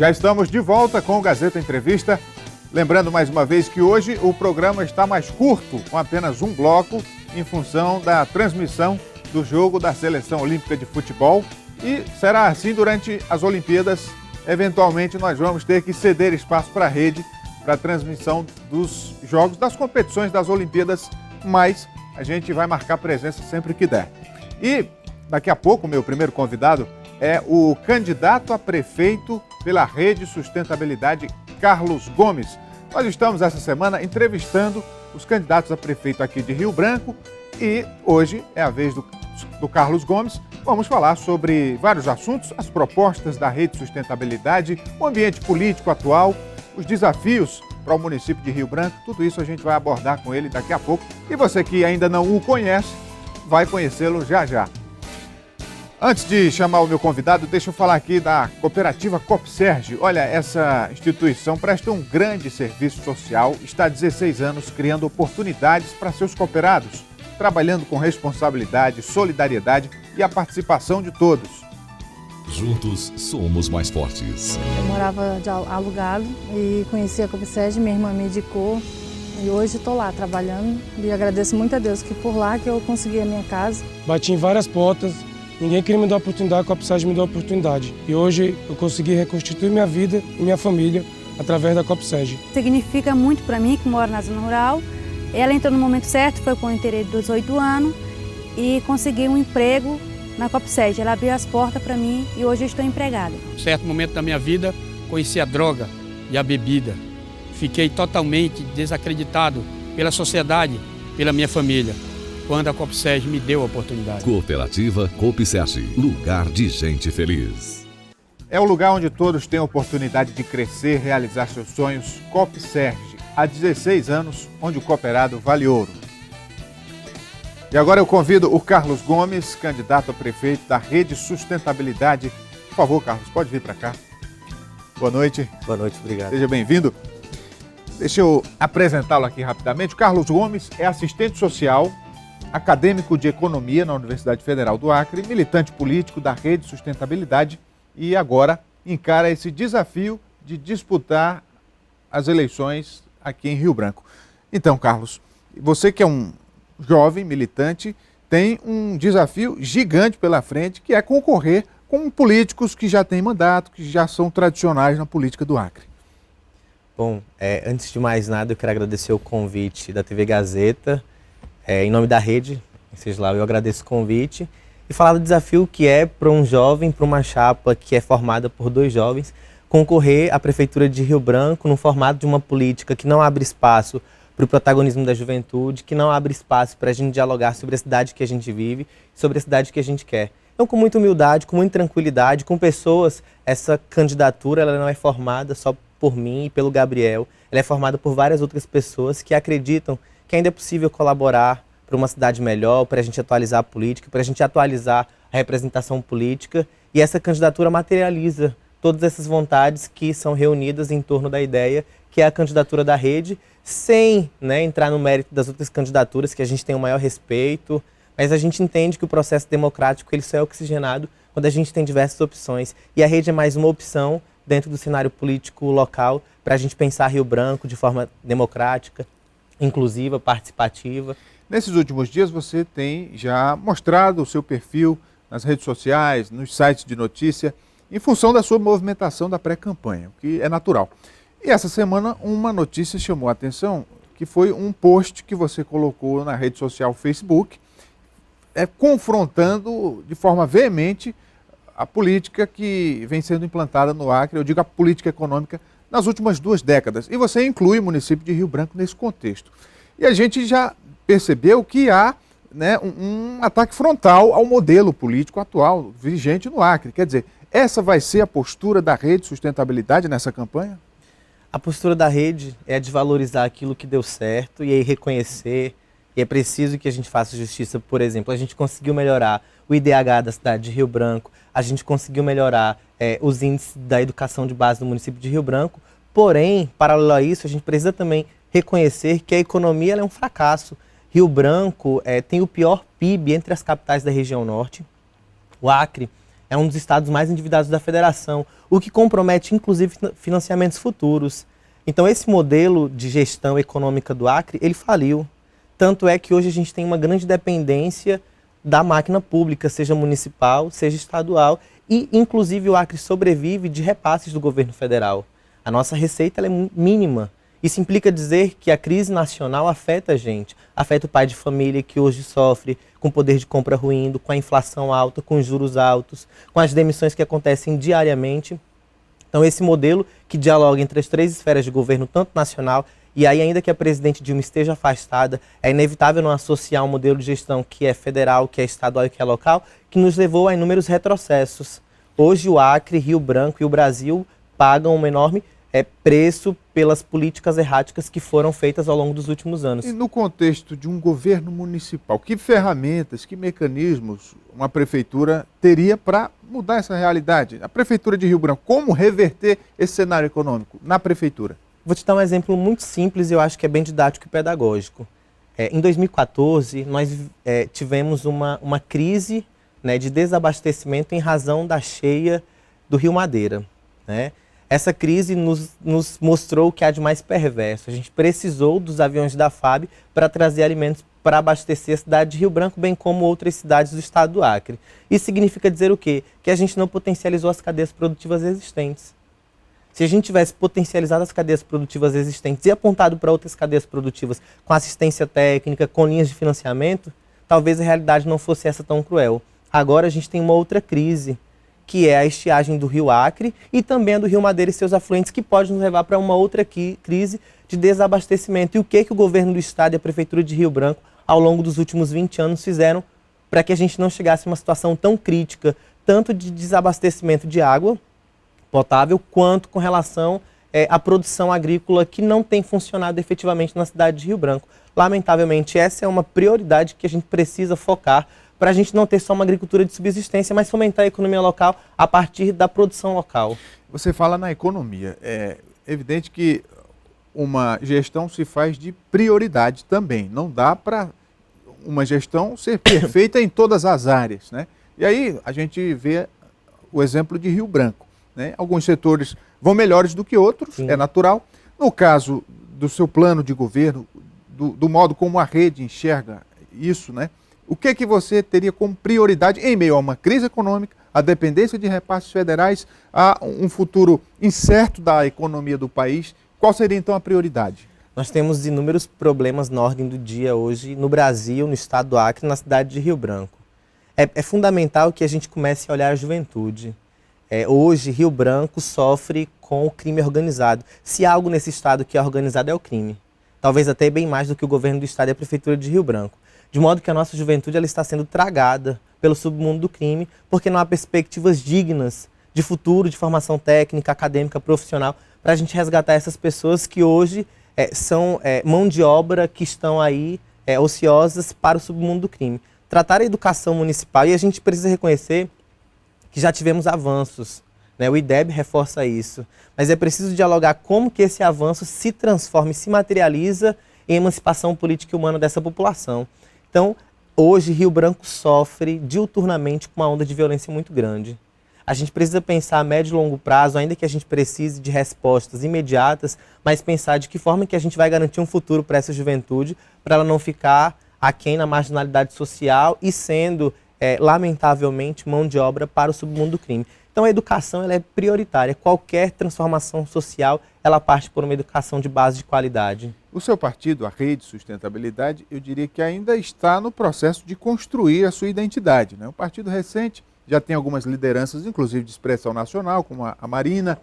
Já estamos de volta com o Gazeta Entrevista. Lembrando mais uma vez que hoje o programa está mais curto, com apenas um bloco, em função da transmissão do jogo da Seleção Olímpica de Futebol. E será assim durante as Olimpíadas. Eventualmente nós vamos ter que ceder espaço para a rede, para a transmissão dos jogos, das competições das Olimpíadas, mas a gente vai marcar presença sempre que der. E daqui a pouco o meu primeiro convidado é o candidato a prefeito pela Rede Sustentabilidade, Carlos Gomes. Nós estamos essa semana entrevistando os candidatos a prefeito aqui de Rio Branco e hoje é a vez do Carlos Gomes. Vamos falar sobre vários assuntos, as propostas da Rede Sustentabilidade, o ambiente político atual, os desafios para o município de Rio Branco. Tudo isso a gente vai abordar com ele daqui a pouco. E você que ainda não o conhece, vai conhecê-lo já já. Antes de chamar o meu convidado, deixa eu falar aqui da cooperativa Copserge. Olha, essa instituição presta um grande serviço social, está há 16 anos criando oportunidades para seus cooperados, trabalhando com responsabilidade, solidariedade e a participação de todos. Juntos somos mais fortes. Eu morava de alugado e conheci a Copserge, minha irmã me indicou e hoje estou lá trabalhando e agradeço muito a Deus que por lá que eu consegui a minha casa. Bati em várias portas. Ninguém queria me dar a oportunidade, a Copserge me deu a oportunidade. E hoje eu consegui reconstituir minha vida e minha família através da Copserge. Significa muito para mim, que moro na zona rural. Ela entrou no momento certo, foi quando eu entrei de 18 anos e consegui um emprego na Copserge. Ela abriu as portas para mim e hoje eu estou empregada. Em certo momento da minha vida, conheci a droga e a bebida. Fiquei totalmente desacreditado pela sociedade, pela minha família, quando a Copserge me deu a oportunidade. Cooperativa Copserge, lugar de gente feliz. É o lugar onde todos têm a oportunidade de crescer, realizar seus sonhos. Copserge, há 16 anos, onde o cooperado vale ouro. E agora eu convido o Carlos Gomes, candidato a prefeito da Rede Sustentabilidade. Por favor, Carlos, pode vir para cá. Boa noite. Boa noite, obrigado. Seja bem-vindo. Deixa eu apresentá-lo aqui rapidamente. O Carlos Gomes é assistente social, acadêmico de economia na Universidade Federal do Acre, militante político da Rede Sustentabilidade e agora encara esse desafio de disputar as eleições aqui em Rio Branco. Então, Carlos, você que é um jovem militante, tem um desafio gigante pela frente, que é concorrer com políticos que já têm mandato, que já são tradicionais na política do Acre. Bom, antes de mais nada, eu quero agradecer o convite da TV Gazeta. Em nome da rede, seja lá, eu agradeço o convite e falar do desafio que é para um jovem, para uma chapa que é formada por dois jovens, concorrer à Prefeitura de Rio Branco no formato de uma política que não abre espaço para o protagonismo da juventude, que não abre espaço para a gente dialogar sobre a cidade que a gente vive, sobre a cidade que a gente quer. Então, com muita humildade, com muita tranquilidade, com pessoas, essa candidatura ela não é formada só por mim e pelo Gabriel, ela é formada por várias outras pessoas que acreditam que ainda é possível colaborar para uma cidade melhor, para a gente atualizar a política, para a gente atualizar a representação política. E essa candidatura materializa todas essas vontades que são reunidas em torno da ideia, que é a candidatura da rede, sem entrar no mérito das outras candidaturas, que a gente tem o maior respeito, mas a gente entende que o processo democrático ele só é oxigenado quando a gente tem diversas opções. E a rede é mais uma opção dentro do cenário político local para a gente pensar Rio Branco de forma democrática, inclusiva, participativa. Nesses últimos dias você tem já mostrado o seu perfil nas redes sociais, nos sites de notícia, em função da sua movimentação da pré-campanha, o que é natural. E essa semana uma notícia chamou a atenção, que foi um post que você colocou na rede social Facebook, confrontando de forma veemente a política que vem sendo implantada no Acre, eu digo a política econômica, nas últimas 2 décadas. E você inclui o município de Rio Branco nesse contexto. E a gente já percebeu que há um ataque frontal ao modelo político atual, vigente no Acre. Quer dizer, essa vai ser a postura da Rede Sustentabilidade nessa campanha? A postura da rede é de valorizar aquilo que deu certo e aí reconhecer, e é preciso que a gente faça justiça. Por exemplo, a gente conseguiu melhorar o IDH da cidade de Rio Branco, a gente conseguiu melhorar os índices da educação de base do município de Rio Branco, porém, paralelo a isso, a gente precisa também reconhecer que a economia ela é um fracasso. Rio Branco tem o pior PIB entre as capitais da região norte. O Acre É um dos estados mais endividados da federação, o que compromete inclusive financiamentos futuros. Então esse modelo de gestão econômica do Acre, ele faliu. Tanto é que hoje a gente tem uma grande dependência da máquina pública, seja municipal, seja estadual, e inclusive o Acre sobrevive de repasses do governo federal. A nossa receita ela é mínima. Isso implica dizer que a crise nacional afeta a gente, afeta o pai de família que hoje sofre com o poder de compra ruindo, com a inflação alta, com os juros altos, com as demissões que acontecem diariamente. Então esse modelo que dialoga entre as 3 esferas de governo, tanto nacional, e aí ainda que a presidente Dilma esteja afastada, é inevitável não associar um modelo de gestão que é federal, que é estadual e que é local, que nos levou a inúmeros retrocessos. Hoje o Acre, Rio Branco e o Brasil pagam um enorme preço pelas políticas erráticas que foram feitas ao longo dos últimos anos. E no contexto de um governo municipal, que ferramentas, que mecanismos uma prefeitura teria para mudar essa realidade? A prefeitura de Rio Branco, como reverter esse cenário econômico na prefeitura? Vou te dar um exemplo muito simples e eu acho que é bem didático e pedagógico. Em 2014, nós tivemos uma crise, né, de desabastecimento em razão da cheia do Rio Madeira, né? Essa crise nos mostrou o que há de mais perverso. A gente precisou dos aviões da FAB para trazer alimentos para abastecer a cidade de Rio Branco, bem como outras cidades do estado do Acre. Isso significa dizer o quê? Que a gente não potencializou as cadeias produtivas existentes. Se a gente tivesse potencializado as cadeias produtivas existentes e apontado para outras cadeias produtivas com assistência técnica, com linhas de financiamento, talvez a realidade não fosse essa tão cruel. Agora a gente tem uma outra crise, que é a estiagem do Rio Acre e também a do Rio Madeira e seus afluentes, que pode nos levar para uma outra crise de desabastecimento. E o que o governo do estado e a prefeitura de Rio Branco, ao longo dos últimos 20 anos, fizeram para que a gente não chegasse a uma situação tão crítica, tanto de desabastecimento de água potável, quanto com relação à produção agrícola que não tem funcionado efetivamente na cidade de Rio Branco. Lamentavelmente, essa é uma prioridade que a gente precisa focar para a gente não ter só uma agricultura de subsistência, mas fomentar a economia local a partir da produção local. Você fala na economia. É evidente que uma gestão se faz de prioridade também. Não dá para uma gestão ser perfeita em todas as áreas, né? E aí a gente vê o exemplo de Rio Branco, né? Alguns setores vão melhores do que outros, sim, é natural. No caso do seu plano de governo, do modo como a rede enxerga isso, né? O que você teria como prioridade em meio a uma crise econômica, a dependência de repasses federais, a um futuro incerto da economia do país? Qual seria então a prioridade? Nós temos inúmeros problemas na ordem do dia hoje no Brasil, no estado do Acre, na cidade de Rio Branco. É fundamental que a gente comece a olhar a juventude. Hoje, Rio Branco sofre com o crime organizado. Se há algo nesse estado que é organizado, é o crime. Talvez até bem mais do que o governo do estado e a prefeitura de Rio Branco. De modo que a nossa juventude ela está sendo tragada pelo submundo do crime, porque não há perspectivas dignas de futuro, de formação técnica, acadêmica, profissional, para a gente resgatar essas pessoas que hoje são mão de obra que estão aí ociosas para o submundo do crime. Tratar a educação municipal, e a gente precisa reconhecer que já tivemos avanços, né? O IDEB reforça isso, mas é preciso dialogar como que esse avanço se transforma e se materializa em emancipação política e humana dessa população. Então, hoje, Rio Branco sofre diuturnamente com uma onda de violência muito grande. A gente precisa pensar a médio e longo prazo, ainda que a gente precise de respostas imediatas, mas pensar de que forma que a gente vai garantir um futuro para essa juventude, para ela não ficar aquém na marginalidade social e sendo, lamentavelmente, mão de obra para o submundo do crime. Então, a educação ela é prioritária. Qualquer transformação social, ela parte por uma educação de base de qualidade. O seu partido, a Rede Sustentabilidade, eu diria que ainda está no processo de construir a sua identidade, né? Um partido recente, já tem algumas lideranças, inclusive de expressão nacional, como a Marina,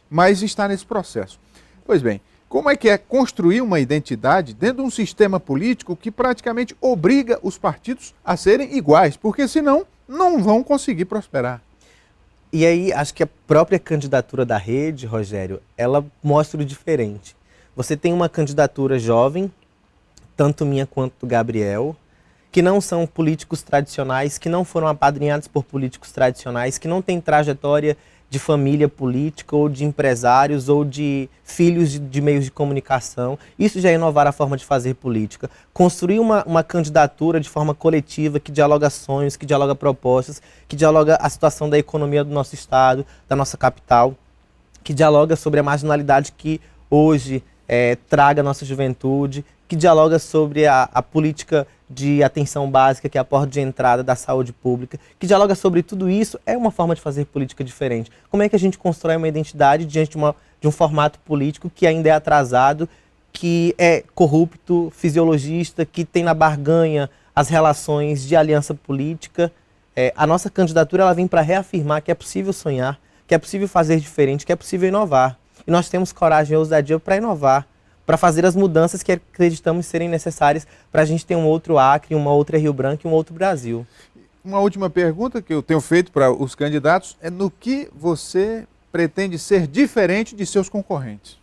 mas está nesse processo. Pois bem, como é construir uma identidade dentro de um sistema político que praticamente obriga os partidos a serem iguais, porque senão não vão conseguir prosperar? E aí, acho que a própria candidatura da rede, Rogério, ela mostra o diferente. Você tem uma candidatura jovem, tanto minha quanto do Gabriel, que não são políticos tradicionais, que não foram apadrinhados por políticos tradicionais, que não têm trajetória de família política ou de empresários ou de filhos de meios de comunicação. Isso já é inovar a forma de fazer política. Construir uma candidatura de forma coletiva que dialoga sonhos, que dialoga propostas, que dialoga a situação da economia do nosso estado, da nossa capital, que dialoga sobre a marginalidade que hoje traga a nossa juventude, que dialoga sobre a política de atenção básica, que é a porta de entrada da saúde pública, que dialoga sobre tudo isso, é uma forma de fazer política diferente. Como é que a gente constrói uma identidade diante de um formato político que ainda é atrasado, que é corrupto, fisiologista, que tem na barganha as relações de aliança política? A nossa candidatura ela vem para reafirmar que é possível sonhar, que é possível fazer diferente, que é possível inovar. E nós temos coragem e ousadia para inovar, para fazer as mudanças que acreditamos serem necessárias para a gente ter um outro Acre, uma outra Rio Branco e um outro Brasil. Uma última pergunta que eu tenho feito para os candidatos é no que você pretende ser diferente de seus concorrentes?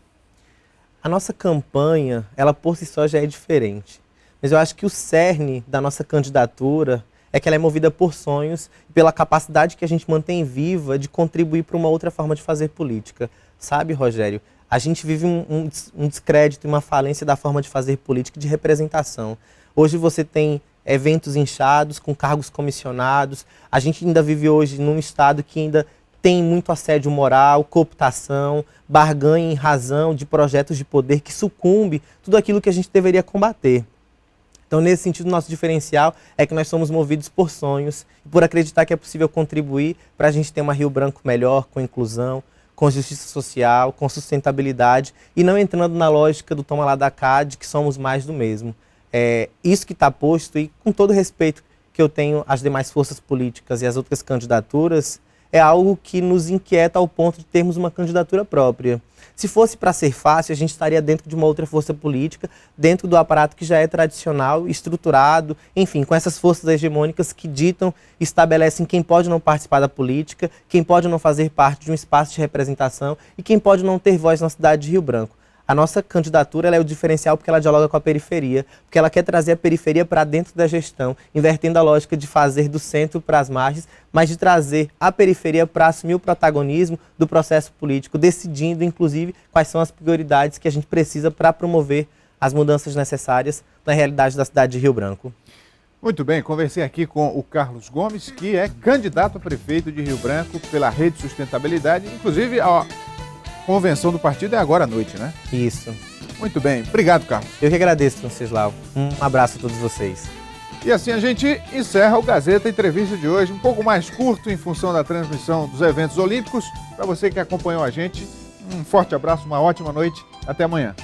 A nossa campanha, ela por si só já é diferente. Mas eu acho que o cerne da nossa candidatura é que ela é movida por sonhos e pela capacidade que a gente mantém viva de contribuir para uma outra forma de fazer política. Sabe, Rogério? A gente vive um descrédito e uma falência da forma de fazer política e de representação. Hoje você tem eventos inchados, com cargos comissionados. A gente ainda vive hoje num estado que ainda tem muito assédio moral, cooptação, barganha em razão de projetos de poder que sucumbe tudo aquilo que a gente deveria combater. Então, nesse sentido, nosso diferencial é que nós somos movidos por sonhos e por acreditar que é possível contribuir para a gente ter uma Rio Branco melhor, com inclusão, com justiça social, com sustentabilidade e não entrando na lógica do toma lá da cá, de que somos mais do mesmo. Isso que está posto, e com todo o respeito que eu tenho às demais forças políticas e às outras candidaturas, é algo que nos inquieta ao ponto de termos uma candidatura própria. Se fosse para ser fácil, a gente estaria dentro de uma outra força política, dentro do aparato que já é tradicional, estruturado, enfim, com essas forças hegemônicas que ditam, estabelecem quem pode não participar da política, quem pode não fazer parte de um espaço de representação e quem pode não ter voz na cidade de Rio Branco. A nossa candidatura ela é o diferencial porque ela dialoga com a periferia, porque ela quer trazer a periferia para dentro da gestão, invertendo a lógica de fazer do centro para as margens, mas de trazer a periferia para assumir o protagonismo do processo político, decidindo, inclusive, quais são as prioridades que a gente precisa para promover as mudanças necessárias na realidade da cidade de Rio Branco. Muito bem, conversei aqui com o Carlos Gomes, que é candidato a prefeito de Rio Branco pela Rede Sustentabilidade, inclusive a convenção do partido é agora à noite, né? Isso. Muito bem. Obrigado, Carlos. Eu que agradeço, Venceslau. Um abraço a todos vocês. E assim a gente encerra o Gazeta Entrevista de hoje, um pouco mais curto em função da transmissão dos eventos olímpicos. Para você que acompanhou a gente, um forte abraço, uma ótima noite. Até amanhã.